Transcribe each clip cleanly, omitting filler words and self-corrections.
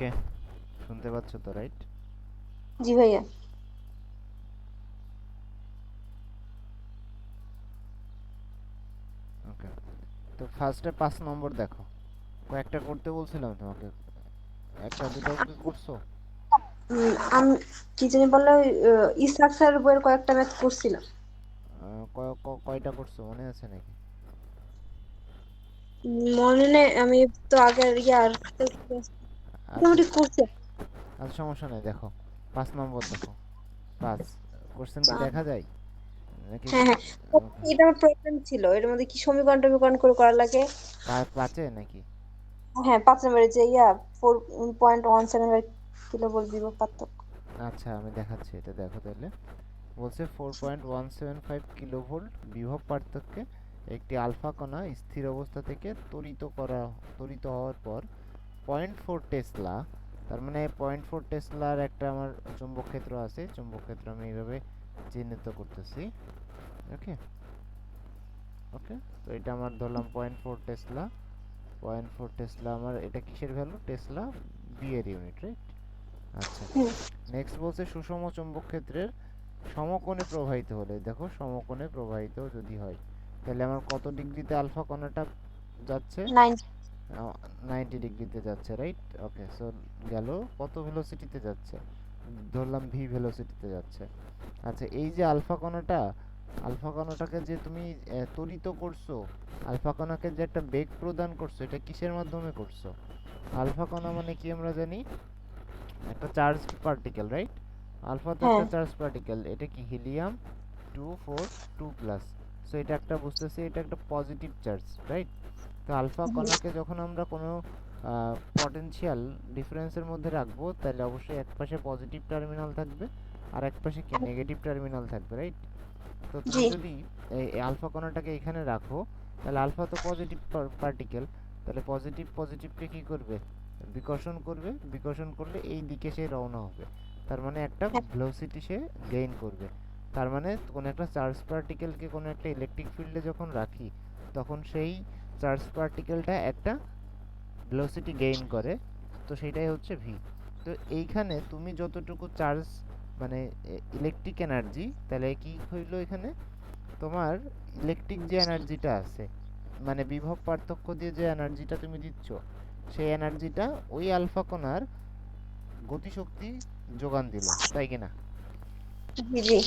ওকে, শুনতে পাচ্ছ তো, রাইট? জি ভাইয়া। ওকে, তো ফার্স্টে 5 নম্বর দেখো, কয়েকটা করতে বলছিলাম তোমাকে, একটা দুটাও কি করছো? আমি কি জানি বললে স্ট্রাকচার বইয়ের কয়েকটা ম্যাথ করছিলাম। কয়টা করছো মনে আছে নাকি? মনে নেই, আমি তো আগের ইয়ার আচ্ছা, মোটামুটি করছি। আচ্ছা, সমস্যা নেই, দেখো 5 নম্বর দেখো। 5 কোশ্চেন কি আহ, দেখা যায় নাকি? হ্যাঁ হ্যাঁ, ওকে, এটা আমার প্রবলেম ছিল, এর মধ্যে কি সমীকরণ টমীকরণ করে করা লাগে। পাঁচে নাকি? হ্যাঁ, 5 নম্বরে যে 4.17 কিলোভোল্ট পার্থক্য। আচ্ছা, আমি দেখাচ্ছি, এটা দেখো তাহলে। বলছে 4.175 কিলোভোল্ট বিভব পার্থক্যে একটি আলফা কণা স্থির অবস্থা থেকে ত্বরিত হওয়ার পর 0.4 টেসলা, তার মানে 0.4 টেসলার একটা আমার চুম্বক ক্ষেত্র আছে। চুম্বক ক্ষেত্র আমি এইভাবে চিহ্নিত করতেছি। ওকে, ওকে, তো এটা আমার ধরলাম 0.4 টেসলা। 0.4 টেসলা আমার এটা কিসের ভ্যালু? টেসলা বি এর ইউনিট, রাইট? আচ্ছা, হুম, নেক্সট বলছে সুষম চুম্বক ক্ষেত্রের সমকোণে প্রবাহিত হলে, দেখো সমকোণে প্রবাহিত যদি হয়, তাহলে আমার কত ডিগ্রিতে আলফা কণাটা যাচ্ছে? 9। 90 ডিগ্রিতে যাচ্ছে, রাইট? ওকে, সো গেল, কত ভেলোসিটিতে যাচ্ছে? ধরলাম ভি ভেলোসিটিতে যাচ্ছে। আচ্ছা, এই যে আলফা কণাটাকে যে তুমি ত্বরিত করছো, আলফা কণাকে যে একটা বেগ প্রদান করছো, এটা কিসের মাধ্যমে করছো? আলফা কণা মানে কি আমরা জানি? একটা চার্জড পার্টিকেল, রাইট? আলফা তো হ্যাঁ একটা চার্জ পার্টিকেল, এটা কি হিলিয়াম 242 প্লাস। সো এটা একটা বুঝতেছি, এটা একটা পজিটিভ চার্জ, রাইট? তো আলফা কণাকে যখন আমরা কোনো পটেনশিয়াল ডিফারেন্সের মধ্যে রাখবো, তাহলে অবশ্যই এক পাশে পজিটিভ টার্মিনাল থাকবে আর এক পাশে কি নেগেটিভ টার্মিনাল থাকবে, রাইট? তো তুমি জি। যদি এই আলফা কণাটাকে এখানে রাখো, তাহলে আলফা তো পজিটিভ পার্টিকেল, তাহলে পজিটিভ পজিটিভকে কি করবে? বিকর্ষণ করবে, বিকর্ষণ করলে এই দিকে সে রওনা হবে। তার মানে একটা হ্যাঁ, ভেলোসিটি সে গেইন করবে। তার মানে কোনো একটা চার্জ পার্টিকেলকে কোনো একটা ইলেকট্রিক ফিল্ডে যখন রাখি, তখন সেই চার্জ পার্টিকেলটা একটা ভেলোসিটি গেইন করে, তো সেটাই হচ্ছে ভি। তো এইখানে তুমি যতটুকু চার্জ, মানে ইলেকট্রিক এনার্জি, তাহলে কি হইলো এখানে? তোমার ইলেকট্রিক যে এনার্জিটা আছে, মানে বিভব পার্থক্য দিয়ে যে এনার্জিটা তুমি দিচ্ছ, সেই এনার্জিটা ওই আলফা কণার গতিশক্তি যোগান দিল, তাই কি না? জি জি।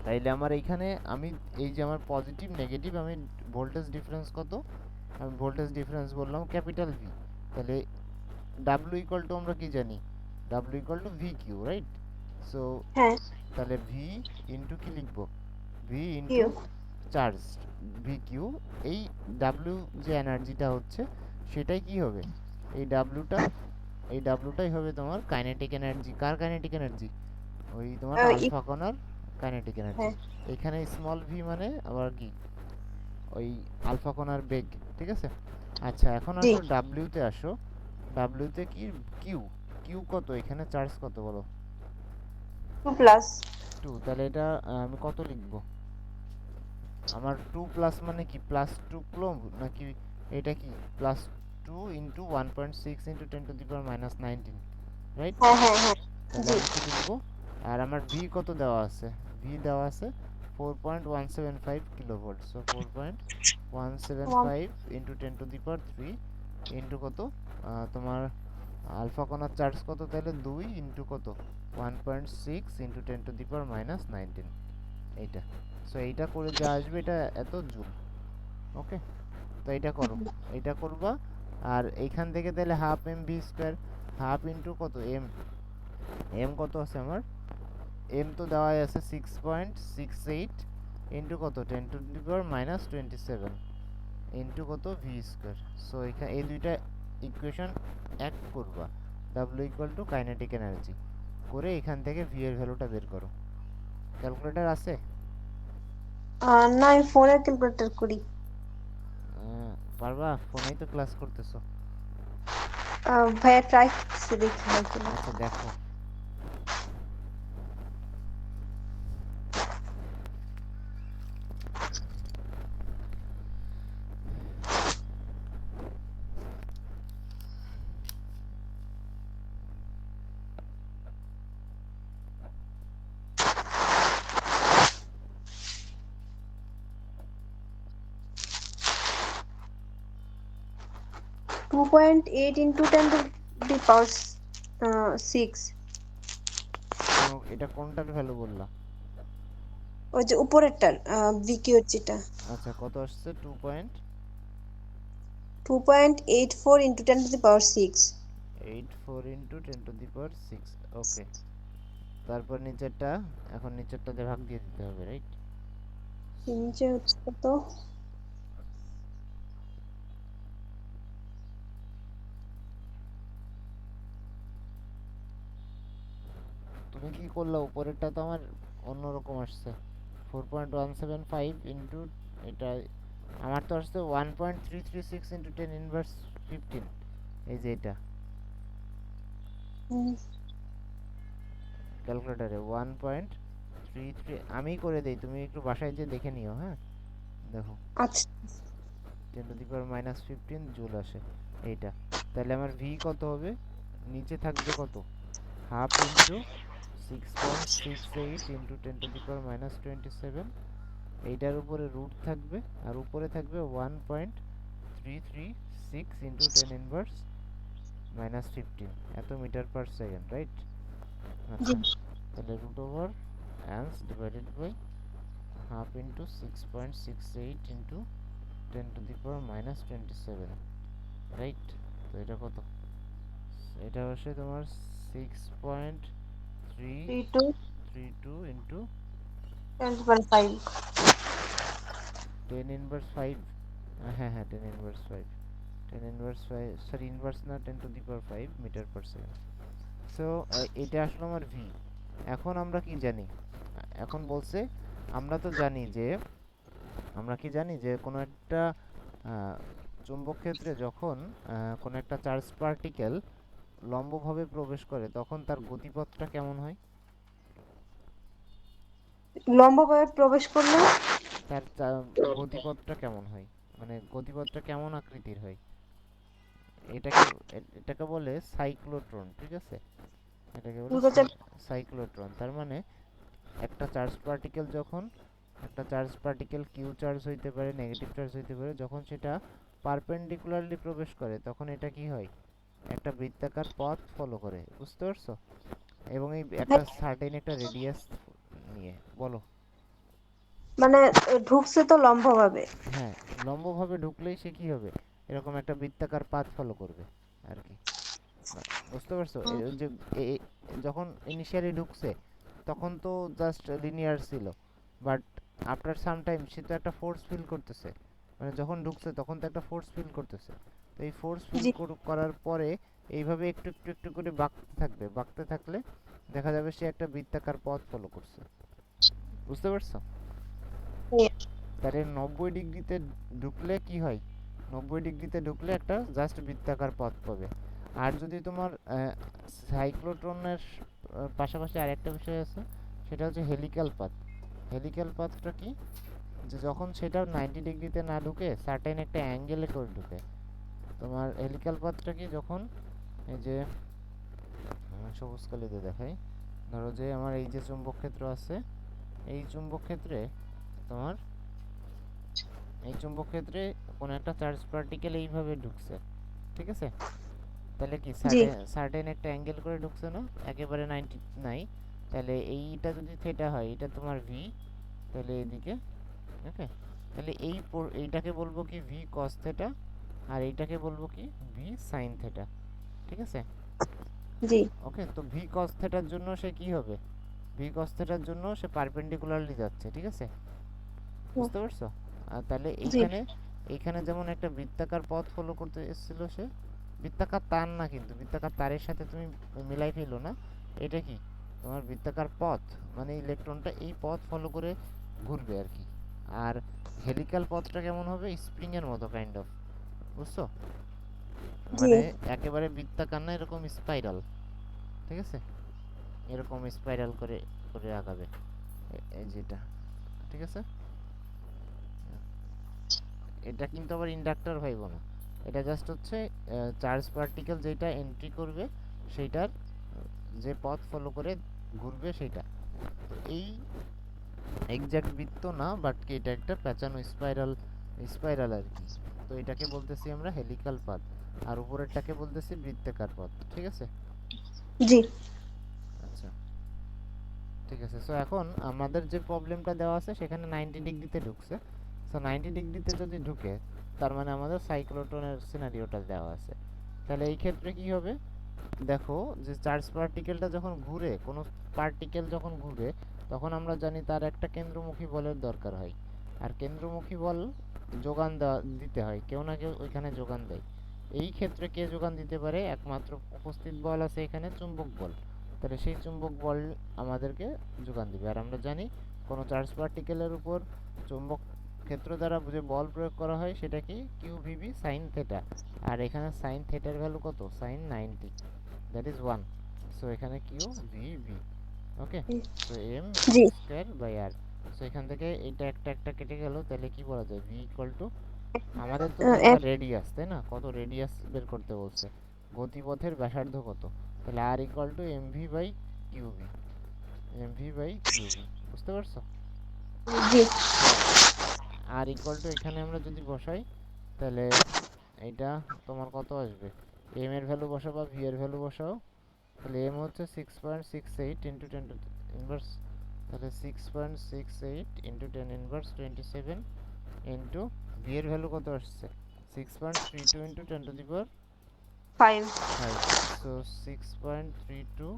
তাইলে আমার এইখানে আমি এই যে আমার পজিটিভ নেগেটিভ, আমি ভোল্টেজ ডিফারেন্স কত? আমি ভোল্টেজ ডিফারেন্স বললাম ক্যাপিটাল ভি। তাহলে ডাব্লিউ ইকুয়াল টু আমরা কি জানি? W equal to V Q, right? So হ্যাঁ, তাহলে ভি ইন্টু কি লিখবো? V into Q. Charge, V Q. এই ডাব্লিউ যে এনার্জিটা হচ্ছে, সেটাই কি হবে? এই ডাব্লিউটা, এই ডাব্লিউটাই হবে তোমার কাইনেটিক এনার্জি। কার কাইনেটিক এনার্জি? ওই তোমার আহ, ই- আলফা কণার কাইনেটিক এনার্জি। হ্যাঁ, এখানে স্মল ভি মানে আবার কি? ওই আলফা কণার বেগ, ঠিক আছে? আচ্ছা, এখন জি। আসো ডাব্লিউতে আসো। ডাব্লিউতে কি? কিউ। কিউ কত এখানে? চার্জ কত বলো? 2 প্লাস। 2। তাহলে এটা আমি কত লিখবো? আমার 2 প্লাস মানে কি? +2 কুলম্ব নাকি? এটা কি +2 ইন্টু 1.6 ইন্টু 10⁻⁻19, রাইট? হ্যাঁ হ্যাঁ হ্যাঁ। তাহলে জি। আমি কি লিখবো? আর আমার ভি কত দেওয়া আছে? ভি দেওয়া আছে 4.175 কিলোভোল্ট। সো 4.175 ইন্টু 10⁻³ ইন্টু কত? তোমার আলফা কণার চার্জ কত তাহলে? 2 ইন্টু কত? 1.6 ইন্টু 10⁻⁻19, এইটা। সো এইটা করে যা আসবে, এটা এত জুল। ওকে, তো এইটা করো, এইটা করবা। আর এইখান থেকে তাহলে half M V square, half into কত এম, এম কত আছে আমার? এম তো দেওয়াই আছে 6.68 ইন্টু কত? 10⁻⁻27 ইন্টু কত? V square. সো এখানে এই দুইটা ইকুয়েশন এক করবা, W equal two kinetic energy করে এখান থেকে ভি এর ভ্যালুটা বের করো। ক্যালকুলেটর আছে? না, আমি ফোনে ক্যালকুলেটর করি। পারবা? ফোনেই তো ক্লাস করতেছো। ভাইয়া ট্রাই করতেছি, দেখি হয় কিনা। আচ্ছা, দেখো। 2.8 into 10 to the power 6। এটা কোনটার ভ্যালু বললা? ওই যে উপরেরটার বিকিউ এর যেটা আচ্ছা, কত আসছে? 2.84 into 10 to the power 6। 2.84 into 10⁶। ওকে, তারপর নিচেরটা, এখন নিচেরটাতে ভাগ দিয়ে দিতে হবে, রাইট? নিচে হচ্ছে কত? তুমি কি করলা? উপরেরটা তো আমার অন্যরকম আসছে, 4.175 ইন্টু, এটা আমার তো আসছে 1.336 ইন্টু 10⁻15। এই যে এটা হুম, ক্যালকুলেটারে 1.33, আমি করে দেই, তুমি একটু বাসায় যেয়ে দেখে নিও। হ্যাঁ, দেখো আচ্ছা 10⁻15 জুল আসে এইটা। তাহলে আমার ভি কত হবে? নিচে থাকবে কত? Half into 6.68 into 10⁻27। এইটার উপরে রুট থাকবে, আর উপরে থাকবে 1.336 ইন্টু 10⁻15, এত মিটার পার সেকেন্ড, রাইট? জি। আচ্ছা, তাহলে রুট ওভার অ্যান্স divided by half into 6.68 into 10⁻27, right? তো এটা কত? এটা হচ্ছে তোমার 3 to 6.332 into 10 to the power 5। 10⁻5। হ্যাঁ হ্যাঁ, 10⁻5, 10⁻5, সরি ইনভার্স না, 10⁵ মিটার পার সেকেন্ড। সো এটা আসলে আমার ভি। এখন আমরা কি জানি? এখন বলছে, আমরা তো জানি যে, আমরা কি জানি যে কোনো একটা চুম্বক ক্ষেত্রে যখন কোনো একটা চার্জ পার্টিকেল লম্বভাবে প্রবেশ করে, তখন তার গতিপথটা কেমন হয়? লম্বভাবে প্রবেশ করলে তার গতিপথটা কেমন হয়, মানে গতিপথটা কেমন আকৃতির হয়? এটাকে এটাকে বলে সাইক্লোট্রন, ঠিক আছে? এটাকে বলে ঘূর্ণাচাপ। সাইক্লোট্রন। তার মানে একটা চার্জ পার্টিকেল যখন, একটা চার্জ পার্টিকেল কিউ চার্জ হইতে পারে, নেগেটিভ চার্জ হইতে পারে, যখন সেটা পারপেন্ডিকুলারলি প্রবেশ করে, তখন এটা কি হয়? একটা বৃত্তাকার পথ ফলো করে, বুঝতে পারছো? এবং এই একটা সার্টেন একটা রেডিয়াস নিয়ে, বলো। মানে ঢুকছে তো লম্বভাবে। হ্যাঁ, লম্বভাবে ঢুকলেই সে কি হবে? এরকম একটা বৃত্তাকার পাথ ফলো করবে আর কি। বুঝতে পারছো? হুম, ওই যে যখন ইনিশিয়ালি ঢুকছে, তখন তো জাস্ট লিনিয়ার ছিল, বাট আফটার সাম টাইম সে তো একটা ফোর্স ফিল করতেছে। মানে যখন ঢুকছে তখন তো একটা ফোর্স ফিল করতেছে। তো এই ফোর্স ফিল জি করার পরে এইভাবে একটু একটু একটু করে বাঁকতে থাকবে, বাঁকতে থাকলে দেখা যাবে সে একটা বৃত্তাকার পথ ফলো করছে। বুঝতে পারছো? তাহলে 90 ডিগ্রিতে ঢুকলে কি হয়? 90 ডিগ্রিতে ঢুকলে একটা জাস্ট বৃত্তাকার পথ পাবে। আর যদি তোমার সাইক্লোট্রনের পাশাপাশি আরেকটা বিষয় আছে, সেটা হচ্ছে হেলিক্যাল পাথ। হেলিক্যাল পাথটা কি? যে যখন সেটা 90 ডিগ্রিতে না ঢুকে সার্টেন একটা অ্যাঙ্গেলে করে ঢুকে। তোমার হেলিক্যাল পাথটা কি? যখন এই যে সবুজ কালিতে দেখাই, ধরো যে আমার এই যে চুম্বক ক্ষেত্র আছে, এই চুম্বক ক্ষেত্রে তোমার, এই চুম্বক ক্ষেত্রে কোনো একটা চার্জ পার্টিকেল এইভাবে ঢুকছে, ঠিক আছে? তাহলে কি জি সার্টেন একটা অ্যাঙ্গেল করে ঢুকছে না, একেবারে 90 নাই। তাহলে এইটা যদি থিটা হয়, এটা তোমার ভি, তাহলে এদিকে, ওকে? তাহলে এইটাকে বলবো কি ভি কস থিটা, আর এইটাকে বলবো কি ভি সাইন থিটা, ঠিক আছে? জি ওকে, তো ভি কস থিটার জন্য সে কি হবে? ভি কস থিটার জন্য সে পারপেন্ডিকুলারলি যাচ্ছে, ঠিক আছে? হুম, বুঝতে পারছো? আর তাহলে জি এইখানে, এইখানে যেমন একটা বৃত্তাকার পথ ফলো করতে এসেছিল সে, বৃত্তাকার তার না কিন্তু, বৃত্তাকার তারের সাথে তুমি মিলাই ফেলো না। এটা কি? তোমার বৃত্তাকার পথ, মানে ইলেকট্রনটা এই পথ ফলো করে ঘুরবে আর কি। আর হেলিক্যাল পথটা কেমন হবে? স্প্রিং এর মতো কাইন্ড অফ, বুঝছো? জি মানে একেবারে বৃত্তাকার না, এরকম স্পাইরাল, ঠিক আছে? এরকম স্পাইরাল করে করে আগাবে, এই যেটা, ঠিক আছে? এটা কিন্তু আবার ইন্ডাক্টর ভাইবো না, এটা জাস্ট হচ্ছে চার্জ পার্টিকেল যেটা এন্ট্রি করবে, সেইটার যে পথ ফলো করে ঘুরবে সেটা। তো এই এক্সাক্ট বৃত্ত না, বাট এটা একটা প্যাঁচানো স্পাইরাল, স্পাইরাল আর কি। তো এটাকে বলতেছি আমরা হেলিক্যাল পাথ। আর উপরেরটাকে বলতেছি বৃত্তাকার পথ, ঠিক আছে? জি। আচ্ছা, ঠিক আছে। সো এখন আমাদের যে প্রবলেমটা দেওয়া আছে সেখানে 90 ডিগ্রিতে ঢুকছে। সো 90 ডিগ্রিতে যদি ঢুকে, তার মানে আমাদের সাইক্লোটনের সিনারিওটা দেওয়া আছে। তাহলে এই ক্ষেত্রে কি হবে? দেখো, যে চার্জ পার্টিকেলটা যখন ঘুরে, কোনো পার্টিকেল যখন ঘুরে, তখন আমরা জানি তার একটা কেন্দ্রমুখী বলের দরকার হয়। আর কেন্দ্রমুখী বল দিতে হয়, কেউ না কেউ ওইখানে যোগান দেয়। এই ক্ষেত্রে কে যোগান দিতে পারে? একমাত্র উপস্থিত বল আছে এখানে, চুম্বক বল। তাহলে সেই চুম্বক বল আমাদেরকে যোগান দিবে। আর আমরা জানি কোনো চার্জ পার্টিকেলের উপর চুম্বক ক্ষেত্র দ্বারা যে বল প্রয়োগ করা হয় সেটা কি? Q VB sine theta. আর এখানে সাইন থেটার ভ্যালু কত? Sine 90, that is 1। সো এখানে Q VB. Okay, so M V G. Square by R. So এখান থেকে এটা একটা একটা কেটে গেল, তাহলে কি বলা যায়? ভি ইকুয়াল টু, আমাদের তো দরকার এফ। রেডিয়াস, তাই না? কত রেডিয়াস বের করতে বলছে, গতিপথের ব্যাসার্ধ কত। তাহলে R equal to MV by QB, MV by QB. বুঝতে পারছো? জি। সো আর ইকুয়াল টু এখানে আমরা যদি বসাই, তাহলে এটা তোমার কত আসবে? এম এর ভ্যালু বসাও বা ভি এর ভ্যালু বসাও। তাহলে এম হচ্ছে 6.68 ইন্টু 10 ইনভার্স, তাহলে 6.68 ইন্টু 10 ইনভার্স 27 ইন্টু ভি এর ভ্যালু কত আসছে? 6.32 into 10 to the power 5। 5। So 6.32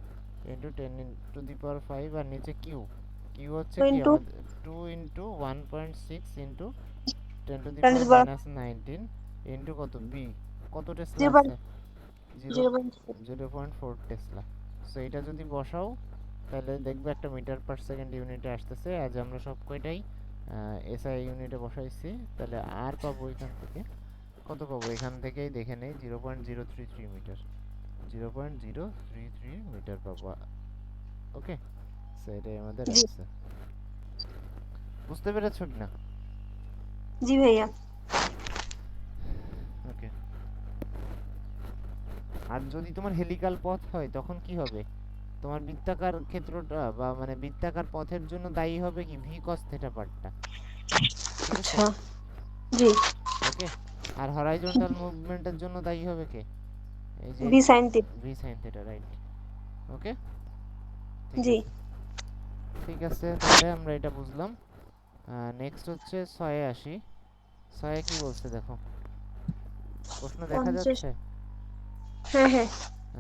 into 10 to the power 5। আর নিচে কিউ, কিউ হচ্ছে কি ইন্টু আমাদের 2 into 1.6 into 10 to the 10 power to the power minus 19 into কত বি, কত টেসলা 0. আছে? 0, 0.4। 0.4 টেসলা। সো এটা যদি বসাও, তাহলে দেখবে একটা মিটার পার সেকেন্ড ইউনিটে আসতেছে। আজ আমরা সব কয়টাই এসআই ইউনিটে বসাইছি। তাহলে আর পাবো এখান থেকে কত পাবো? এখান থেকেই দেখে নেই, 0.033 মিটার, 0.033 মিটার পাবো। ওকে, সো এটাই আমাদের জি। অ্যান্সার। বুঝতে পেরেছো কি না? জি ভাইয়া। ওকে। আর যদি তোমার হেলিকাল পথ হয় তখন কি হবে? তোমার বৃত্তাকার ক্ষেত্রটা বা মানে বৃত্তাকার পথের জন্য দায়ী হবে কি? ভি কস থেটা পার্টটা, ঠিক আছে? আচ্ছা। জি। ওকে। আর হরাইজন্টাল মুভমেন্টের জন্য দায়ী হবে কে? এই যে B sine theta. V sine theta, right. Okay, ঠিক জি। আছে। ঠিক আছে, তাহলে আমরা এটা বুঝলাম। নেক্সট হচ্ছে 6 আসি। 6 কি বলছে দেখো, প্রশ্ন দেখা 50। যাচ্ছে? হ্যাঁ হ্যাঁ,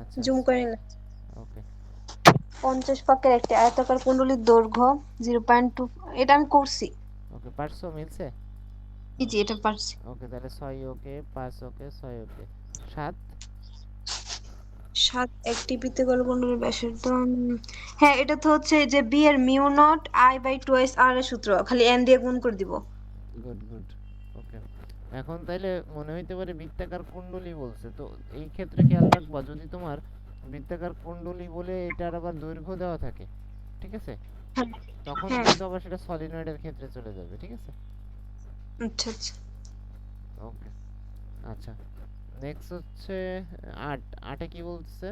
আচ্ছা, জুম করে নিলাম। ওকে 50 পাকের একটি আয়তাকার কুণ্ডলীর দৈর্ঘ্য 0.2। এটা আমি করছি। ওকে, পারছো? মিলছে? জি জি, এটা পারছি। ওকে, তাহলে 6 ওকে, 5 ওকে, 6 ওকে, 7। 7 একটি বৃত্তাকার কুণ্ডলীর ব্যাসার্ধ। হ্যাঁ, এটা তো হচ্ছে যে বি এর mu naught I by 2s আর এর সূত্র, খালি n দিয়ে গুণ করে দিব। Good good. ওকে, এখন তাইলে মনে হইতে পারে বৃত্তাকার কুণ্ডলী বলছে, তো এই ক্ষেত্রে খেয়াল রাখবা, যদি তোমার বৃত্তাকার কুণ্ডলী বলে এটার আবার দৈর্ঘ্য দেওয়া থাকে, ঠিক আছে, হ্যাঁ তখন হ্যাঁ। কিন্তু আবার সেটা সলিনয়েডের ক্ষেত্রে চলে যাবে, ঠিক আছে? আচ্ছা আচ্ছা। ওকে, আচ্ছা। নেক্সট হচ্ছে 8। 8 কি বলছে?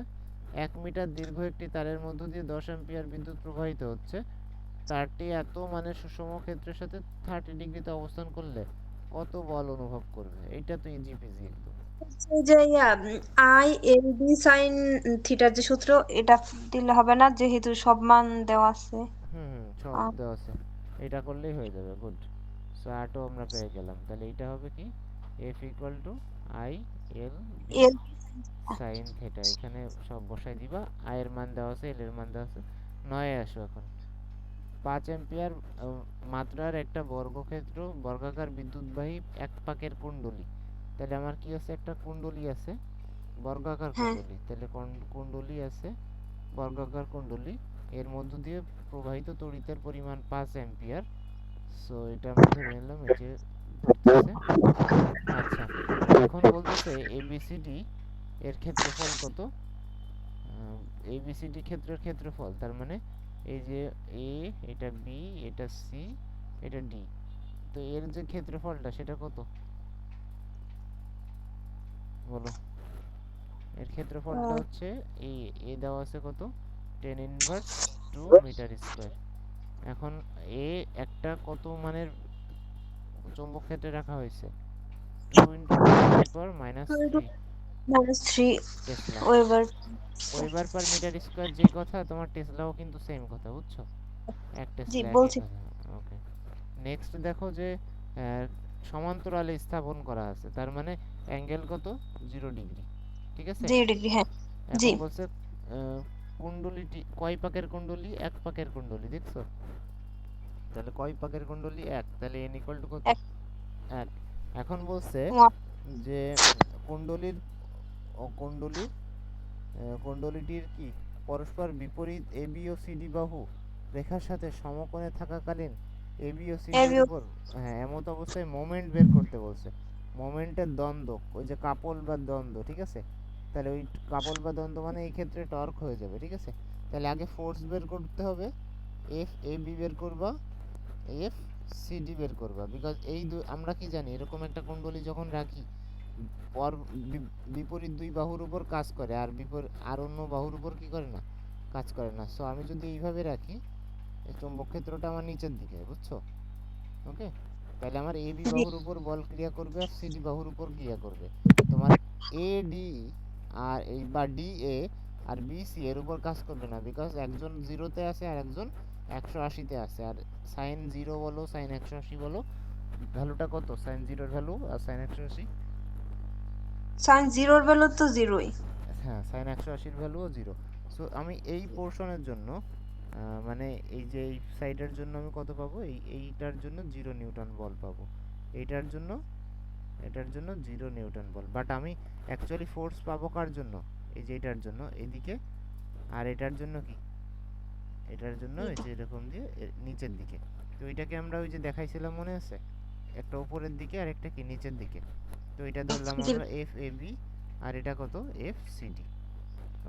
1 মিটার দীর্ঘ একটি তারের মধ্য দিয়ে 10 অ্যাম্পিয়ার বিদ্যুৎ প্রবাহিত হচ্ছে। তারটি এত মানে সুষম ক্ষেত্রের সাথে 30 ডিগ্রিতে অবস্থান করলে কত বল অনুভব করবে? এটা তো ইজি পিজি একদম। হচ্ছে যে আই এল বি সাইন থিটার যে সূত্র, এটা দিলে হবে না যেহেতু সব মান দেওয়া আছে। হুম হুম, সব দেওয়া আছে, এটা করলেই হয়ে যাবে। গুড। সো 8ও আমরা পেয়ে গেলাম। তাহলে এটা হবে কি? F equal to I L B L. Sine theta. এখানে সব বসাই দিবা। আই এর মান দেওয়া আছে, এল এর মান দেওয়া আছে। 9 আসো এখন। 5 অ্যাম্পিয়ার মাত্রার একটা বর্গক্ষেত্র বর্গাকার বিদ্যুৎবাহী এক পাকের কুণ্ডলী। তাহলে আমার কি আছে? একটা কুণ্ডলী আছে, বর্গাকার হ্যাঁ। কুণ্ডলী। তাহলে কুণ্ডলী আছে, বর্গাকার কুণ্ডলী, এর মধ্য দিয়ে প্রবাহিত তড়িতের পরিমাণ 5 অ্যাম্পিয়ার। সো এটা আমরা ধরে নিলাম এই যে ঘুরতেছে। আচ্ছা, এখন বলতেছে এবিসিডি এর ক্ষেত্রফল কত? এবিসিডি ক্ষেত্রের ক্ষেত্রফল, তার মানে এই যে এ, এটা বি, এটা সি, এটা ডি, তো এর যে ক্ষেত্রফলটা সেটা কত বলো? এর ক্ষেত্রফলটা হচ্ছে এ, এ দেওয়া আছে কত? 10 ইনভার্স 2 মিটার স্কয়ার। এখন এ একটা কত মানের চৌম্বক ক্ষেত্রে রাখা হয়েছে? 2 × 10⁻³ -3 tesla. Weber. Weber per metre square যে কথা, তোমার টেসলাও কিন্তু সেম কথা, বুঝছো? এক জি টেসলা একই বলছি। কথা। ওকে, নেক্সট দেখো যে সমান্তরালে স্থাপন করা আছে, তার মানে অ্যাঙ্গেল কত? 0 ডিগ্রি। ঠিক আছে। 0 ডিগ্রি, হ্যাঁ। জি। এখন বলছে কুণ্ডলীটি কয় পাকের কুণ্ডলী? এক পাকের কুণ্ডলী, দেখছো? তাহলে কয় পাকের কুণ্ডলী? এক, তাহলে n ইকুয়াল টু কত? এক। 1। এখন বলছে যে কুণ্ডলীর কুণ্ডলীর কুণ্ডলীটির কি পরস্পর বিপরীত এবি ও সিডি বাহু রেখার সাথে সমকোণে থাকাকালীন এবি ও সিডি এর এবিও। উপর, হ্যাঁ, এমত অবস্থায় মোমেন্ট বের করতে বলছে। মোমেন্টের দ্বন্দ্ব, ওই যে কাপল বা দ্বন্দ্ব, ঠিক আছে? তাহলে ওই কাপল বা দ্বন্দ্ব মানে এই ক্ষেত্রে টর্ক হয়ে যাবে, ঠিক আছে? তাহলে আগে ফোর্স বের করতে হবে, এফ এ বি বের করবা, এফ সিডি বের করবা। বিকজ এই আমরা কি জানি, এরকম একটা কুণ্ডলী যখন রাখি, পর বিপরীত দুই বাহুর উপর কাজ করে, আর আর অন্য বাহুর উপর কি করে না, কাজ করে না। সো আমি যদি এইভাবে রাখি, এই চৌম্বক ক্ষেত্রটা আমার নিচের দিকে, বুঝছো? ওকে, তাহলে আমার এ বি জি। বাহুর উপর বল ক্রিয়া করবে আর সিডি বাহুর উপর ক্রিয়া করবে। তোমার এ ডি আর এই বা ডি এ আর বি সি এর উপর কাজ করবে না, বিকজ একজন 0-তে আছে আর একজন 180-তে আছে। আর সাইন 0 বলো সাইন 180 বলো, ভ্যালুটা কত? সাইন 0-এর ভ্যালু আর সাইন 180, সাইন 0-এর ভ্যালু তো 0ই। হ্যাঁ, সাইন 180-র ভ্যালুও 0। সো আমি এই পোর্শনের জন্য মানে এই যে এই সাইডের জন্য আমি কত পাবো? এইটার জন্য 0 নিউটন বল পাবো। এইটার জন্য, এটার জন্য 0 নিউটন বল। বাট আমি অ্যাকচুয়ালি ফোর্স পাবো কার জন্য? এই যে এটার জন্য এদিকে, আর এটার জন্য কি? এটার জন্য এই যে এরকম দিয়ে নিচের দিকে। তো এটাকে আমরা ওই যে দেখাইছিলাম, মনে আছে? একটা উপরের দিকে আর একটা কি নিচের দিকে। তো এটা ধরলাম জি। আমরা এফ এ বি, আর এটা কত? F C D.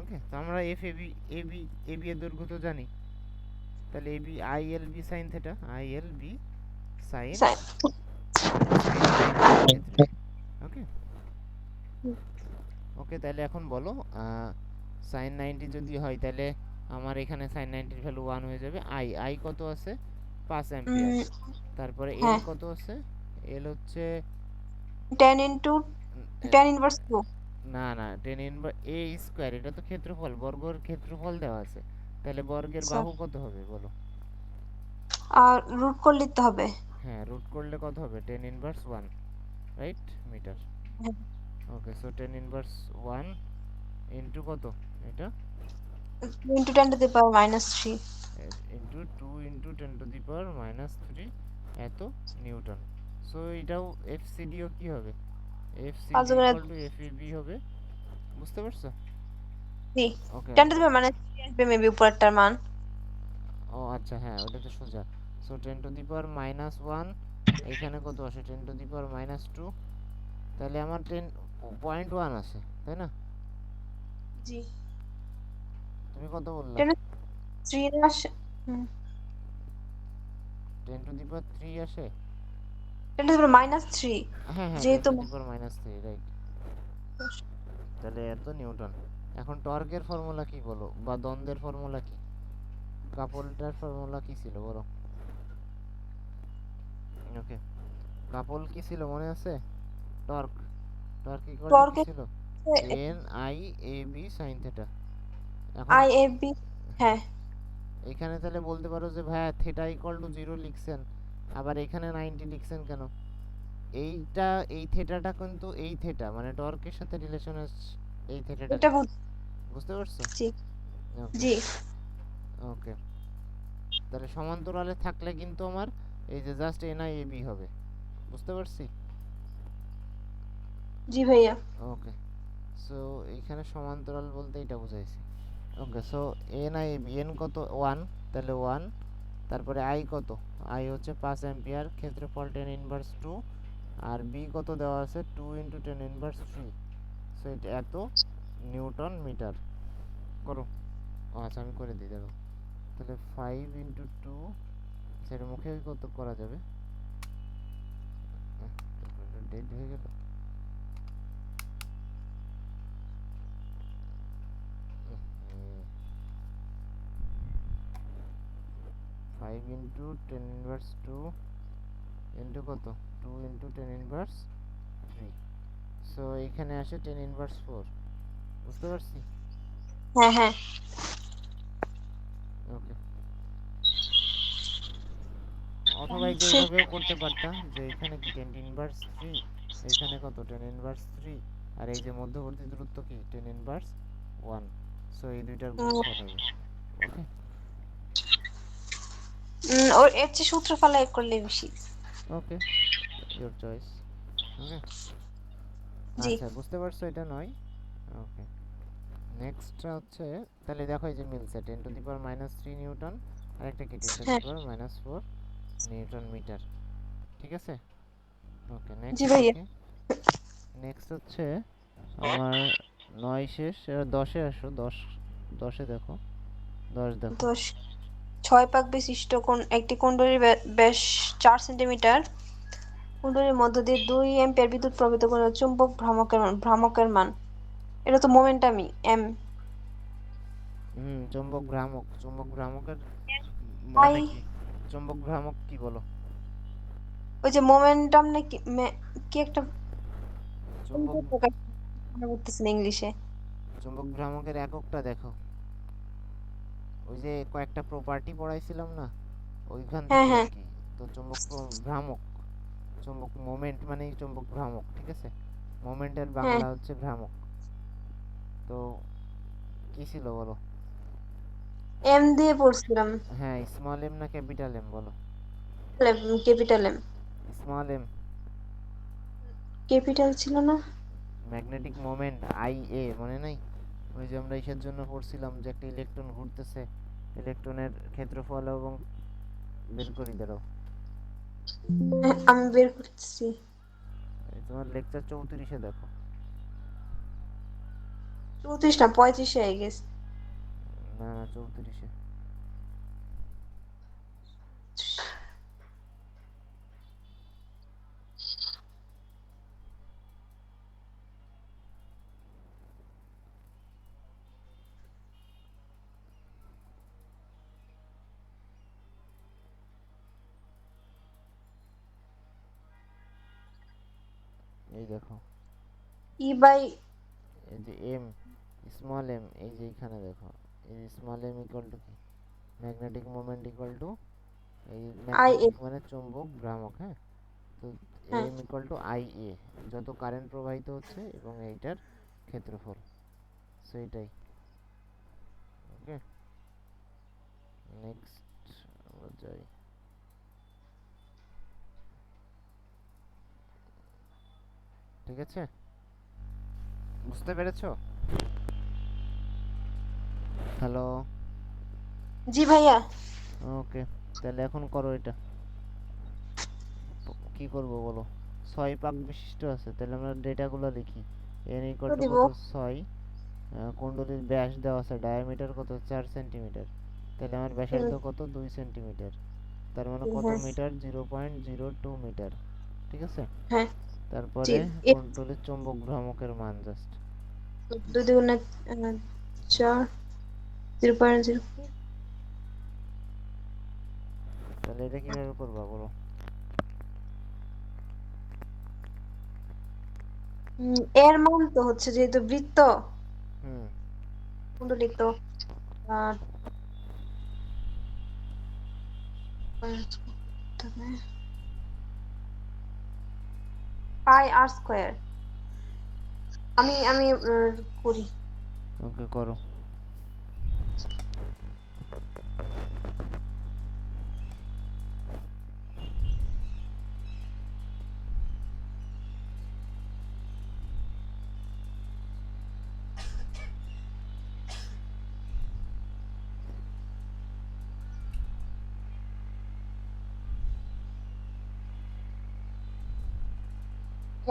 ওকে, তো আমরা F A B, A B এর দৈর্ঘ্য তো জানি। তাহলে A B I L B sine theta, I L B sine sine. Sine 90 degree. Okay, okay, তাহলে এখন বলো, সাইন 90 যদি হয়, তাহলে আমার এখানে সাইন 90-র ভ্যালু 1 হয়ে যাবে। আই আই কত আছে? 5 অ্যাম্পিয়ার। উম, তারপরে এল হ্যাঁ। কত আছে? এল হচ্ছে 10 ইনটু এ, 10 ইনভার্স 2। না না, 10 ইনভার এ স্কয়ার, এটা তো ক্ষেত্রফল, বর্গের ক্ষেত্রফল দেওয়া আছে। তাহলে বর্গের আচ্ছা। বাহু কত হবে বলো? আর রুট করে নিতে হবে। হ্যাঁ, রুট করলে কত হবে? 10 ইনভার্স 1, রাইট, মিটার। হ্যাঁ। ওকে, সো 10 ইনভার্স 1 ইনটু কত? এটা into 10 to the power -3। Into 2 into 10 to the power -3 এত নিউটন। সো এটাও এফসিডিও কি হবে? এফসিডি 5 করে ইকুয়াল টু এফইবি হবে। বুঝতে পারছো? 3। ওকে, 10 টু দি পাওয়ার -3 আসবে মেবি উপরেরটার মান। ও আচ্ছা, হ্যাঁ, ওটা তো সোজা। সো 10 টু দি পাওয়ার -1, এইখানে কত আসে? 10 টু দি পাওয়ার -2। তাহলে আমার 10.1 আসে, তাই না? জি। তুমি কত বললা? 10 3 আসে। হুম। 10 টু দি পাওয়ার 3 আসে। 10 টু দি পাওয়ার -3 হ্যাঁ হ্যাঁ, 10 যেহেতু টু দি পাওয়ার -3, রাইট। তাহলে এত নিউটন। এখন টর্কের ফর্মুলা কি বলো, বা দ্বন্দ্বের ফর্মুলা কি? কাপলটার ফর্মুলা কি ছিল বলো? ওকে, কাপল কি ছিল মনে আছে? টর্ক, টর্ক ইকুয়াল টু কি টর্কের ছিল? N I A B sine theta. এখন আই এফ বি। হ্যাঁ, হ্যাঁ। এখানে তাহলে বলতে পারো যে ভাইয়া থেটা ইকুয়াল টু 0 লিখছেন, আবার এখানে 90 লিখছেন কেন? এইটা, এই থেটাটা কিন্তু এই থেটা মানে টর্কের সাথে রিলেশন আছে, এই থেটাটা এটা কিন্তু। বুঝতে পারছো? বুঝছি। ওকে, জি। ওকে, তাহলে সমান্তরালে থাকলে কিন্তু আমার এই যে just N I A B হবে। বুঝতে পারছি? জি ভাইয়া। ওকে, সো এইখানে সমান্তরাল বলতে এটা বুঝাইছি। Okay, so N I B, N কত? 1, তাহলে 1। তারপরে আই কত? আই হচ্ছে 5 অ্যাম্পিয়ার, ক্ষেত্রফল 10 ইনভার্স 2। আর বি কত দেওয়া আছে? 2 ইন্টু 10 ইনভার্স 3। সো এটা এত নিউটন মিটার। করো। ও আচ্ছা, আমি করে দিই, দেখো। তাহলে 5 ইন্টু 2, সেটা মুখে কত করা যাবে? ডেড হয়ে গেল। 5 ইন্টু 10 ইনভার্স 2 ইন্টু কত? 2 ইন্টু 10 ইনভার্স 3। সো এখানে আসে টেন ইনভার্স 4, বুঝতে পারছি? হ্যাঁ হ্যাঁ। ওকে, অথবা এই যে আচ্ছা। এইভাবেও করতে পারতা যে এখানে কি টেন ইনভার্স 3, এখানে কত টেন ইনভার্স 3, আর এই যে মধ্যবর্তী দূরত্ব কি টেন ইনভার্স 1, সো এই দুইটার গুণফল হবে। ওকে, ওর এর চেয়ে সূত্র ফলায় করলে বেশি। ওকে, ইওর চয়েস। ওকে, জি। আচ্ছা বুঝতে পারছো এটা নয়। ওকে, নেক্সট হচ্ছে, তাহলে দেখো এই যে মিলছে 10⁻³ নিউটন, আর একটা কি হ্যাঁ। 10⁻⁴ নিউটন মিটার। ঠিক আছে, ওকে জি নেক্সট ভাইয়া। দেখি। নেক্সট হচ্ছে আমার 9 শেষ, এবার 10-এ আসো। 10 দেখো, 10 দেখো। 10 6 পাক বিশিষ্ট কোন একটি কুণ্ডলীর ব্যাস 4 সেন্টিমিটার, কুণ্ডলীর মধ্য দিয়ে 2 অ্যাম্পিয়ার বিদ্যুৎ প্রবাহিত করে চুম্বক ভ্রামকের মান। এটা তো মোমেন্টামই এম। চুম্বক ভ্রামকের আই, মানে কি? চুম্বক ভ্রামক কি বলো? ওই যে মোমেন্টাম নাকি কি একটা চুম্বক প্রকাশ মনে করতেছে না ইংলিশে। চুম্বক ভ্রামকের এককটা দেখো, ওই যে কয়েকটা প্রপার্টি পড়াইছিলাম না, ওইখান হ্যাঁ থেকে আর হ্যাঁ কি। তো ভ্রামক, চুম্বক মোমেন্ট মানেই চুম্বক ভ্রামক, ঠিক আছে? মোমেন্টের হ্যাঁ। বাংলা হচ্ছে ভ্রামক। তো কি ছিল বলো? এম দিয়ে পড়ছিলাম। হ্যাঁ, স্মল এম না ক্যাপিটাল এম বলো? Capital M. Small M. Capital ছিল না? ম্যাগনেটিক মোমেন্ট আই এ, মনে নাই? ওই যে আমরা ইসের জন্য পড়ছিলাম যে একটা ইলেকট্রন ঘুরতেছে, ইলেকট্রনের ক্ষেত্রফল এবং বের করি দাঁড়াও। হ্যাঁ, আমি বের করতেছি। এই তোমার লেকচার 34-এ দেখো। 34 না 35 হয়ে গেছে। না না, 34-এ। এই দেখো, ই বাই এই যে এম, স্মল এম, এই যে এখানে দেখো, এই স্মল এম ইকুয়াল টু কি? ম্যাগনেটিক মোমেন্ট ইকুয়াল টু, এই আই এ। ম্যাগনেটিক মানে চুম্বক ভ্রামক, হ্যাঁ? তো হ্যাঁ। M equal to I A, যত কারেন্ট প্রবাহিত হচ্ছে এবং এইটার ক্ষেত্রফল, সেইটাই। ওকে, নেক্সট আমরা যাই। ঠিক আছে, বুঝতে পেরেছো? হ্যালো? জি ভাইয়া। ওকে, তাহলে এখন করো এটা। কি করব বলো? 6 পাক বিশিষ্ট আছে, তাহলে আমরা ডেটাগুলো লিখি। n ইকুয়াল তো টু দিব। কত? 6। কুণ্ডলীর ব্যাস দেওয়া আছে, ডায়ামিটার কত? 4 সেন্টিমিটার। তাহলে আমার ব্যাসার্ধ কত? 2 সেন্টিমিটার। তার মানে কত হ্যাঁ মিটার? 0.02 মিটার। ঠিক আছে, হ্যাঁ। জি। তারপরে এ কুণ্ডলীর চৌম্বক ভ্রামকের মান জাস্ট। 2 দুগুণে 4, 0.0। তাহলে এটা কিভাবে করবা বলো? এর মান তো হচ্ছে যেহেতু বৃত্ত হুম, কুণ্ডলী তো আহ, পাই আর স্কয়ার। আমি আমি করি। ওকে করো।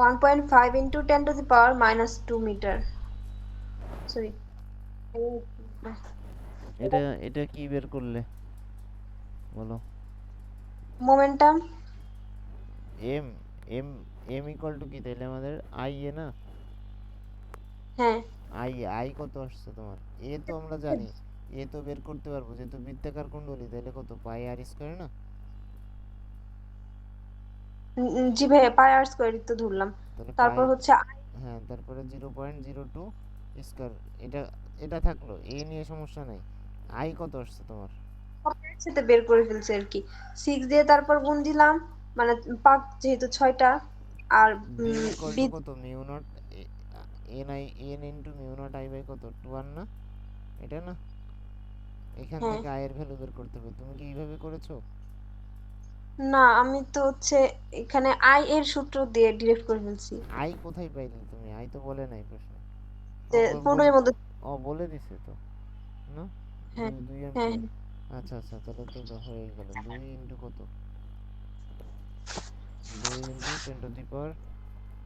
1.5 into 10 to the power minus 2 meter. Sorry. এটা এটা কি বের করলে বলো? Momentum. M, M, M equal to কি তাইলে আমাদের? আই এ না? হ্যাঁ। আই কত আসছে তোমার? এ তো আমরা জানি, এ তো বের করতে পারবো যেহেতু বৃত্তাকার কুণ্ডলী। তাহলে কত? পাই আর স্কয়ার না? জি ভাইয়া পাই আর স্কয়ারই তো ধরলাম। তাহলে পাই, তারপর হচ্ছে হ্যাঁ, তারপরে 0.02 স্কয়ার। এটা এটা থাকলো, এ নিয়ে সমস্যা নাই। আই কত আসছে তোমার? সব একসাথে বের করে ফেলছি আর কি। 6 দিয়ে তারপর গুণ দিলাম, মানে পাক যেহেতু 6টা। আর বি ইকুয়াল টু বি কত, mu naught N I, N into mu naught I by কত, 2 না? এটা না, এখান হ্যাঁ। থেকে আয়ের ভ্যালু বের করতে হবে। তুমি কি এইভাবে করেছো? না, আমি তো হচ্ছে এখানে আই এর সূত্র দিয়ে ডিরেক্ট করে ফেলছি। আই কোথায় পাইলে তুমি? আই তো বলে নাই প্রশ্নে। ও যে বলে, 15 এর মধ্যে। ও বলে দিছে তো, না? হ্যাঁ, দুই দুই হ্যাঁ, অ্যাম্পিয়ার। হ্যাঁ। আচ্ছা আচ্ছা, তাহলে তো হয়ে গেল। 2 ইন্টু কত, 2 into 10 to the power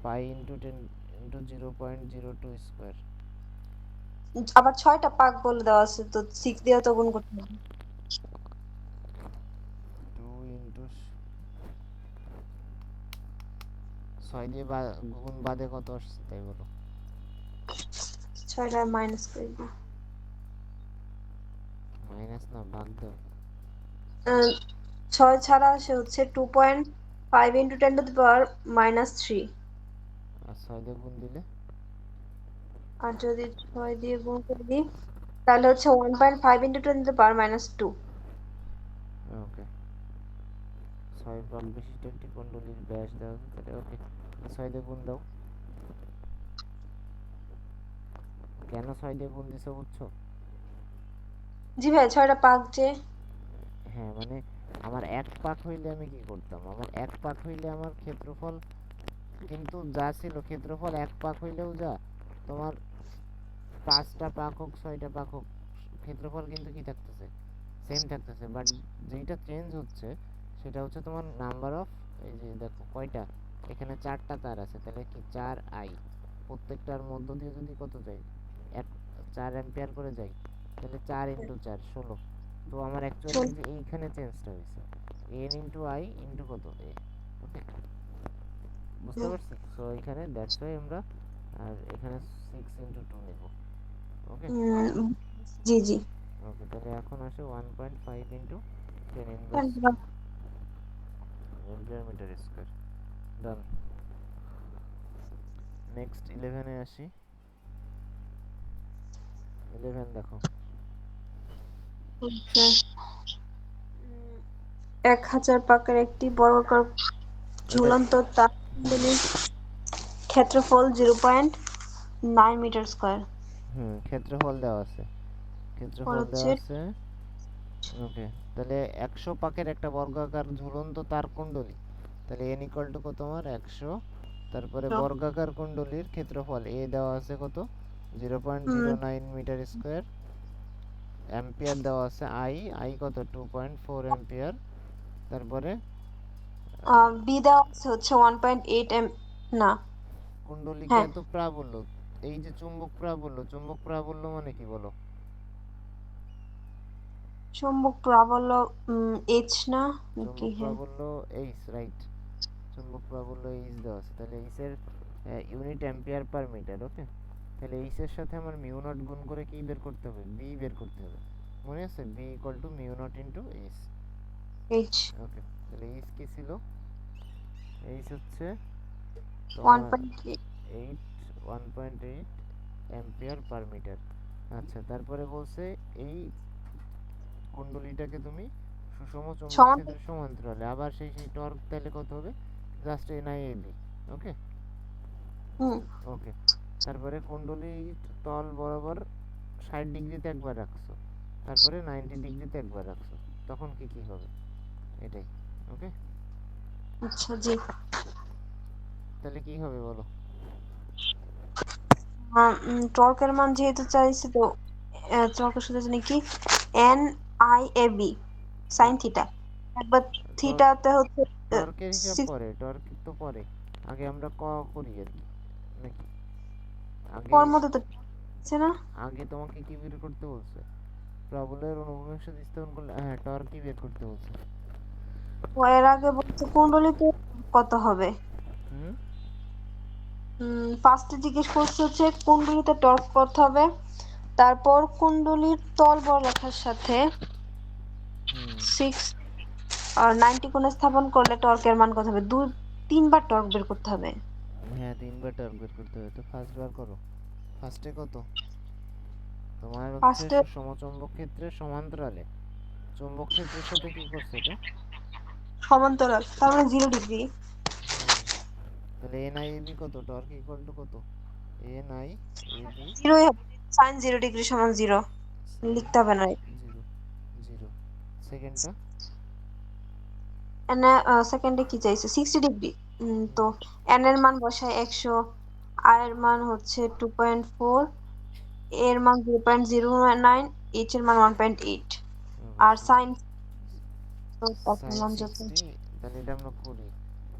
pi into 10 into 0.02 square. আবার 6টা পাক বলে দেওয়া আছে, তো 6 দিয়ে তো গুণ করতে হবে। 2 ইন্টু 6 দিয়ে গুণ বাদে কত আসছে তাই বলো। 6টা মাইনাস করে দিই। মাইনাস না, ভাগ দাও। 6 ছাড়া আসে হচ্ছে 2.5 ইন্টু 10 টু দি পাওয়ার -3। আর 6 দিয়ে গুণ দিলে আর যদি 6 দিয়ে গুণ করে দিই, তাহলে হচ্ছে 1.5 ইন্টু 10 টু দি পাওয়ার -2। ওকে। 6 ভাগ বিশিষ্ট একটি কুণ্ডলীর ব্যাস দেওয়া আছে, তাহলে ওকে। 6 দিয়ে গুণ দাও। কেন 6 দিয়ে গুণ দিছো বুঝছো? জি ভাই, 6টা পাক যে। হ্যাঁ, মানে আমার এক পাক হইলে আমি কি করতাম, আমার এক পাক হইলে আমার ক্ষেত্রফল কিন্তু যা ছিল, ক্ষেত্রফল এক পাক হইলেও যা, তোমার 5টা পাক হোক 6টা পাক হোক, ক্ষেত্রফল কিন্তু কি থাকতেছে, সেম থাকতেছে। বাট যেইটা চেঞ্জ হচ্ছে সেটা হচ্ছে তোমার নাম্বার অফ, এই যে দেখো কয়টা, এখানে 4টা তার আছে, তাহলে কি 4i, প্রত্যেকটার মধ্য দিয়ে যদি কত যায়, এক 4 অ্যাম্পিয়ার করে যায়, তাহলে 4 ইন্টু 4 16। তো আমার অ্যাকচুয়ালি যে এইখানে চেঞ্জটা হয়েছে, এন ইন্টু আই ইন্টু কত এ। ওকে, বুঝতে পারছি? সো এখানে দ্যাটস ওয়াই আমরা, আর এখানে 6 ইন্টু 2 নেব। ওকে উম, জি জি। ওকে, তাহলে এখন আসে 1.5 into 10 inverse ampere metre square. Done. Next 11-এ আসি। 11 দেখো। 1000 পাকের একটি বর্গাকার এটা ঝুলন্ত তারগুলির ক্ষেত্রফল 0.9 মিটার স্কয়ার। ক্ষেত্রফল দেওয়া আছে, আর ক্ষেত্রফল হচ্ছে দেওয়া আছে। ওকে, তাহলে 100 পাকের একটা বর্গাকার ঝুলন্ত তার কুণ্ডলী, তাহলে এন ইকুয়াল টু কত আমার 100। তারপরে বর্গাকার কুণ্ডলীর ক্ষেত্রফল এ দেওয়া আছে কত, 0.09 মিটার স্কোয়ার। অ্যাম্পিয়ার দেওয়া আছে আই, আই কত 2.4 অ্যাম্পিয়ার। তারপরে বি দেওয়া আছে হচ্ছে 1.8 না। কুণ্ডলীকে হ্যাঁ, এত প্রাবল্য, এই যে চুম্বক প্রাবল্য, চুম্বক প্রাবল্য মানে কি বলো? চুম্বক প্রাবল্য এইচ না নাকি? চুম্বক হ্যাঁ, প্রাবল্য এইচ, রাইট। চুম্বক প্রাবল্য এইচ দেওয়া আছে, তাহলে এইচ এর ইউনিট অ্যাম্পিয়ার পার মিটার। ওকে, তাহলে এইচ এর সাথে আমার মিউ নট গুণ করে কি বের করতে হবে, বি বের করতে হবে। মনে আছে, B equal to mu naught into H. H okay, তাহলে এইচ কি ছিল, এইচ হচ্ছে তোমার 1.8। 1.8 অ্যাম্পিয়ার পার মিটার। আচ্ছা, তারপরে বলছে এই কুণ্ডলীটাকে তুমি সুষম চৌম্বক সমান। ক্ষেত্রের সমান্তরালে, আবার সেই সেই টর্ক তাহলে কত হবে, just N I A B. Okay hmm. Okay, তারপরে কুণ্ডলীর তল বরাবর 60 ডিগ্রিতে একবার রাখছো, তারপরে 90 ডিগ্রিতে একবার রাখছো, তখন কি কি হবে, এটাই। ওকে, আচ্ছা জি। তাহলে কি হবে বলো? টর্কের মান যেহেতু চাইছে, তো টর্কের সাথে জানি কি, N I A B sine theta. একবার থিটাতে হচ্ছে টর্কের হিসাব 6। পরে, টর্ক তো পরে, আগে আমরা করি আর কি, নাকি? আগে, ওর মধ্যে তো আছে না। আগে তোমাকে কি বের করতে বলছে, প্রবলের অনুভূমিক সাথে স্থাপন করলে, হ্যাঁ টর্কই বের করতে বলছে। ও এর আগে বলছে কুণ্ডলীতে কত হবে। হুম ফার্স্টে জিজ্ঞেস করছে হচ্ছে কুণ্ডলীতে টর্ক কত হবে, তারপর কুণ্ডলীর তল বর্গরেখার সাথে হুম 6 আর 90 কোণে স্থাপন করলে টর্কের মান কত হবে, 2-3 বার টর্ক বের করতে হবে। হ্যাঁ, তিনবার টর্ক বের করতে হবে। তো ফার্স্ট বার করো। ফার্স্টে কত? তোমার হচ্ছে ফার্স্টে সমচৌম্বক ক্ষেত্রের সমান্তরালে চৌম্বক ক্ষেত্রের সাথে কি করছে এটা? সমান্তরাল, তার মানে 0 ডিগ্রি। হুম, তাহলে এন আই এবি কত? টর্ক ইকুয়াল টু কত? এন আই এবি জিরোই হবে, সাইন 0 ডিগ্রি সমান 0, সাইন লিখতে হবে না। 0 0। সেকেন্ডটা? এন সেকেন্ডে কি চাইছে, 60 ডিগ্রি। তো হুম, এন এর মান বসায় 100, আর এর মান হচ্ছে 2.4, এর মান 0.09, এইচ এর মান 1.8, আর অবশ্যই সাইন তার সাইন মান যত। 60। তাহলে এটা আমরা করি,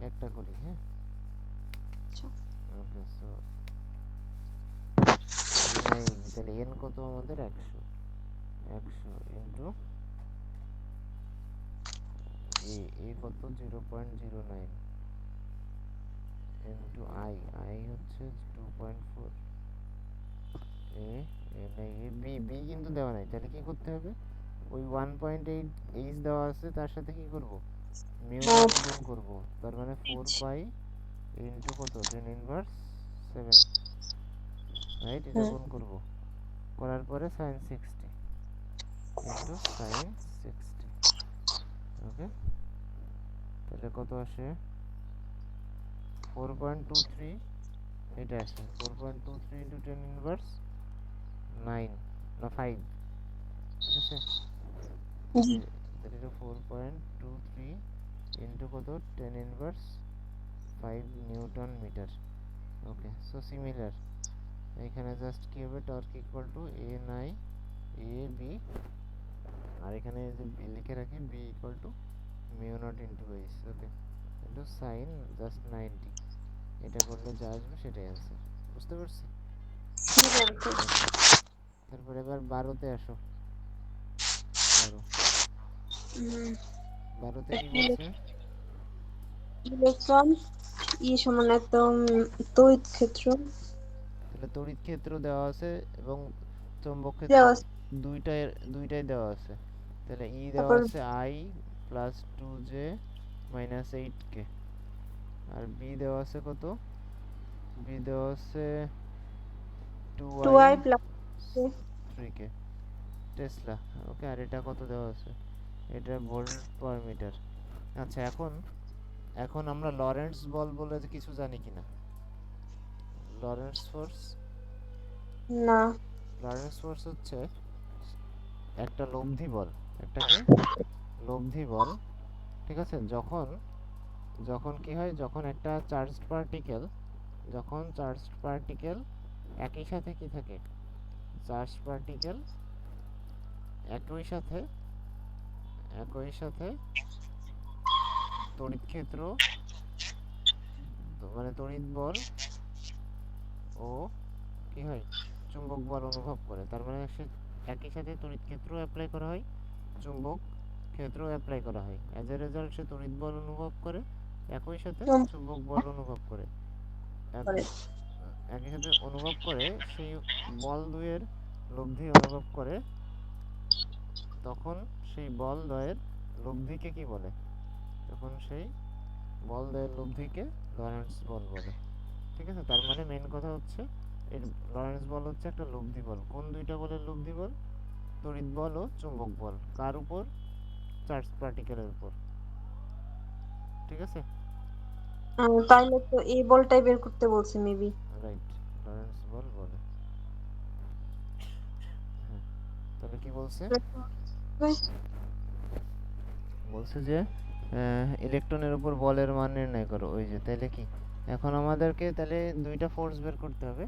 একটা করি, হ্যাঁ। ওকে, সো এন আই এবি, তাহলে এন কত আমাদের? 100। 100 ইন্টু এ, এ কত? 0.09 ইন্টু আই, আই হচ্ছে 2.4। A, N I A B, B কিন্তু দেওয়া নাই, তাহলে কি করতে হবে? ওই 1.8 এইচ দেওয়া আছে, তার সাথে কি করব? মিউ নট গুণ করব। তার মানে 4 পাই ইন্টু কত? 10 ইনভার্স 7, রাইট? এটা গুণ করব, করার পরে সাইন 60 ইন্টু সাইন 60। ওকে, তাহলে কত আসে? 4.23, এটা আসে 4.23 ইন্টু 10 ইনভার্স 9, না 5, ঠিক আছে। তাহলে এটা 4.23 ইন্টু কত? 10 inverse 5 newton metre. Okay, so similar, এখানে জাস্ট কি হবে? Torque equal to N I A B, আর এখানে যে লিখে রাখি B equal to mu naught into H. Okay, into sine just 90। এটা করলে যা আসবে সেটাই অ্যান্সার। বুঝতে পারছি? ওকে, তারপর এবার 12তে আসো। 12, 12তে কি বলছে? ইলেকট্রন সমান একদম তড়িৎ ক্ষেত্র তাহলে তড়িৎ ক্ষেত্র দেওয়া আছে এবং চৌম্বক ক্ষেত্র দেওয়া আছে। দুইটাই দুইটাই দেওয়া আছে। তাহলে ই দেওয়া তারপর আছে I plus 2J minus 8K, আর বি দেওয়া আছে কত? বি দেওয়া আছে 2i 2i plus 3K Tesla. ওকে, আর এটা কত দেওয়া আছে? এটা ভোল্ট পার মিটার। আচ্ছা, এখন এখন আমরা লরেন্টজ বল বলে যে কিছু জানি কিনা? Lorentz force. না। লরেন্টজ ফোর্স হচ্ছে একটা লব্ধি বল। একটা কি? লব্ধি বল, ঠিক আছে। যখন যখন কি হয়? যখন একটা চার্জড পার্টিকেল একই সাথে কি থাকে? চার্জ পার্টিকেল একই সাথে একই সাথে তড়িৎ ক্ষেত্র, মানে তড়িৎ বল ও কি হয়? চুম্বক বল অনুভব করে। তার মানে সে একই সাথে তড়িৎ ক্ষেত্র অ্যাপ্লাই করা হয়, চুম্বক ক্ষেত্র অ্যাপ্লাই করা হয়। অ্যাজ এ রেজাল্ট সে তড়িৎ বল অনুভব করে, একই সাথে চুম্বক চুম্বক বল অনুভব করে। করে। একই সাথে অনুভব করে, সেই বল দুয়ের লব্ধি অনুভব করে, তখন সেই বল দ্বয়ের লব্ধিকে কি বলে? তখন সেই বল দ্বয়ের লব্ধিকে লরেন্টজ বল বলে। ঠিক আছে, তার মানে মেন কথা হচ্ছে এর লরেন্টজ বল হচ্ছে একটা লব্ধি বল। কোন দুইটা বলের লব্ধি বল? তড়িৎ বল ও চুম্বক বল। কার উপর? চার্জ পার্টিকেলের উপর। ঠিক আছে, তাইলে তো এই বলটাই বের করতে বলছে মেবি। রাইট, লরেন্টজ বল বলে। হ্যাঁ, তাহলে কি বলছে? বলছে যে ইলেকট্রনের উপর বলের মান নির্ণয় করো। ওই যে, তাহলে কি এখন আমাদেরকে তাহলে দুইটা ফোর্স বের করতে হবে।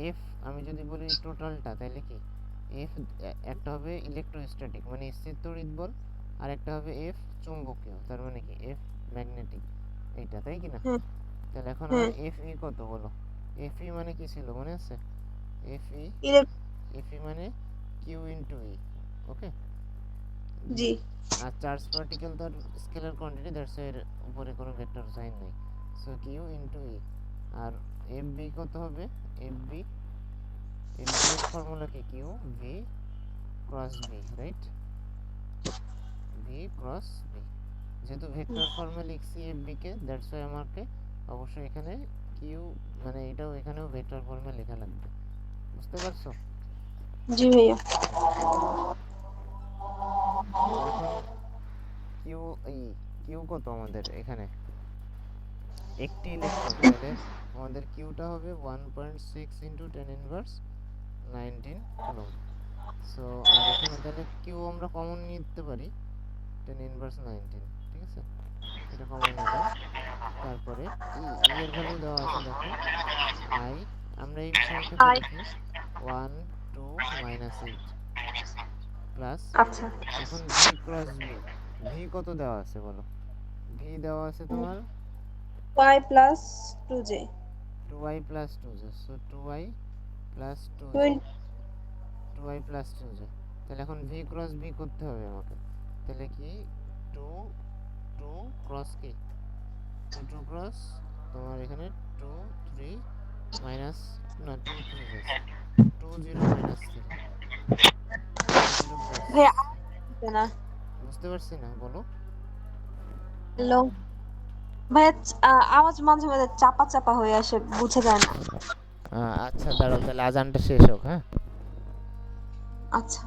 এফ, আমি যদি বলি টোটালটা, তাহলে কি এফ একটা হবে ইলেকট্রোস্ট্যাটিক মানে স্থির তড়িৎ বল, আর একটা হবে এফ চুম্বকীয়, তার মানে কি এফ ম্যাগনেটিক, এইটা, তাই কি না? হ্যাঁ, তাহলে এখন হ্যাঁ। আমার এফ ই কত বলো? এফ ই মানে কি ছিল মনে আছে? এফ ই, ইলেক- এফ ই মানে কিউ ইন্টু ই। ওকে, জি। আর চার্জ পার্টিকেল তার স্কেলার কোয়ান্টিটি, দ্যাটস এর উপরে কোনো ভেক্টর সাইন নেই, সো কিউ ইন্টু ই। আর এফ বি কত হবে? এফ বি, এফ বি এর ফর্মুলা কি? Q V cross B, right? V cross B, যেহেতু ভেক্টর ফর্মে লিখছি এফ বি কে, দ্যাটস ওয়াই আমাকে অবশ্যই এখানে কিউ মানে এটাও এখানেও ভেক্টর ফর্মে লেখা লাগবে। বুঝতে পারছো? জি ভাইয়া। তো এখন কিউ এই কিউ কত আমাদের এখানে একটি ইলেকট্রন, তাহলে আমাদের কিউটা হবে 1.6 ইন্টু 10 ইনভার্স 19 কুলম্ব। সো আর এখানে তাহলে কিউ আমরা কমন নিতে পারি 10 ইনভার্স 19, ঠিক আছে, এটা কমন নিলাম। তারপরে ই এর ভ্যালু দেওয়া আছে দেখো আই, আমরা এই সংখ্যাটা আই। লিখি 1 2 -8 প্লাস, আচ্ছা। এখন ভি ক্রস ভি, ভি কত দেওয়া আছে বলো? ভি দেওয়া আছে তোমার Y plus 2j। 2y plus 2j, so 2y plus 2j, 20। 2y plus 2j। তাহলে এখন ভি ক্রস ভি করতে হবে আমাকে, তাহলে কি 2 2 ক্রস কি 2 2 ক্রস তোমার এখানে 2 3 মাইনাস, না 2 3 জাস্ট 2 0 মাইনাস 3 2 0 প্লাস। ভাইয়া আসছে না। বুঝতে পারছি না, বলো। হ্যালো ভাইয়া, আওয়াজ মাঝে মাঝে চাপা চাপা হয়ে আসে, বুঝে যায় না। আচ্ছা দাঁড়াও, তাহলে আজানটা শেষ হোক, হ্যাঁ। আচ্ছা।